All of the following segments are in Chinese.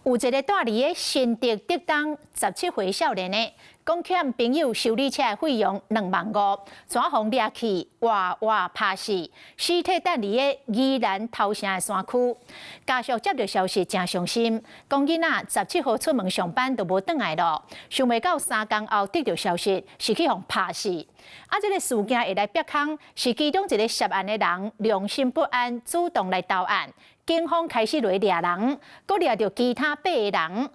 有一个住伫个新竹竹东17岁少年的，讲欠朋友修理车的费用2万5，怎互掠去活活拍死，尸体等伫个宜兰头城的山区。家属接到消息真伤心，讲囡仔17号出门上班都无转来咯，想袂到3天后得到消息是去互拍死。这个事件会来曝光，是其中一个涉案的人良心不安，主动来投案。警方开始来抓人，阁抓到其他8个人。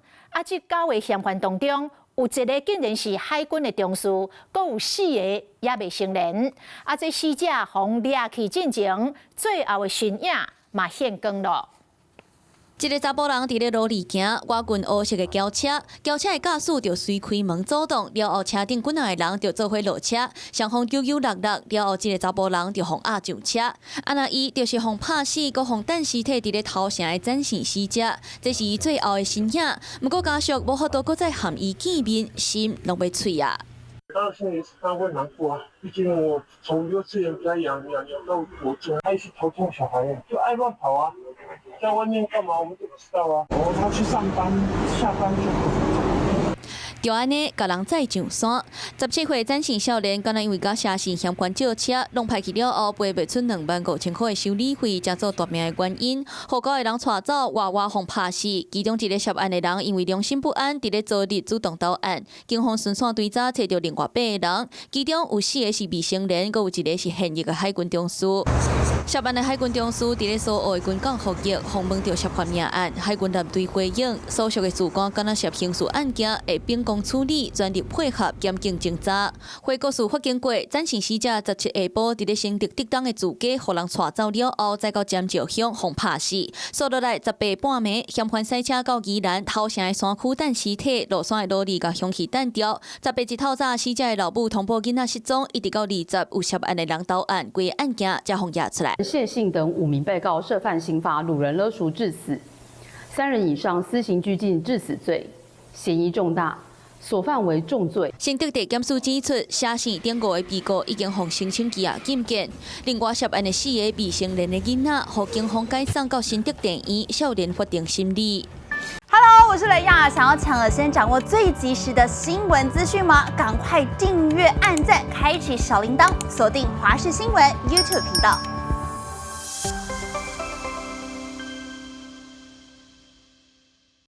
这9个嫌犯当中，有一个竟然是海军的中士，阁有4个也未成年。这死者互掠去进前，最后的身影嘛现光了。一个查甫人伫咧路里行，我军黑色的轿车的驾驶就随开门阻挡，了后车顶滚来的人就做伙落车，双方996了后，这个查甫人就互压上车。那伊就是互拍死，佮互等尸体伫咧头城的战死死者，这是伊最后的身影。不过家属无法度佮再含伊见面，心拢要碎啊！当然心里是当然会难过啊，毕竟我从幼稚园给他养到国中，他也是头痛小孩，就爱乱跑啊，在外面干嘛我们都不知道啊。他去上班，下班就。就安尼，甲人载上山。17岁战死少年，敢若因为甲车身嫌关借车，弄派去了后，赔袂出2万5千块的修理费，才做大命的原因。互9个人带走，活活互拍死。其中一个涉案的人，因为良心不安，伫咧昨日主动投案。警方顺线追查，找到另外8个人，其中有4个是未成年，佮有1个是现役的海军中士。涉案的海军中士伫咧苏澳的军港服役，访问到涉犯命案，海军舰队回应，所属的士官敢若涉刑事案件，会秉公处理，全力配合严刑侦查。回国事发经过，战死死者17下晡伫咧新竹竹东的住家，互人带走了后，再到尖石乡互拍死。锁落来18半暝，嫌犯驶车到宜兰头城的山区等尸体，落山的路里甲凶器弹掉。18日透早，死者的老母通报囡仔失踪，一直到20有涉案的人投案，规个案件才互压出来。谢姓等5名被告涉犯刑罚掳人勒赎致死，3人以上私刑拘禁致死罪，嫌疑重大。所犯为重罪。新竹地检署指出，涉事等5个被告已经向申请羁押禁见。另外涉案的4个未成年的囡仔，获警方改送到新竹地院少年法庭审理。Hello， 我是雷亚，想要抢先掌握最及时的新闻资讯吗？赶快订阅、按赞、开启小铃铛，锁定华视新闻 YouTube 频道。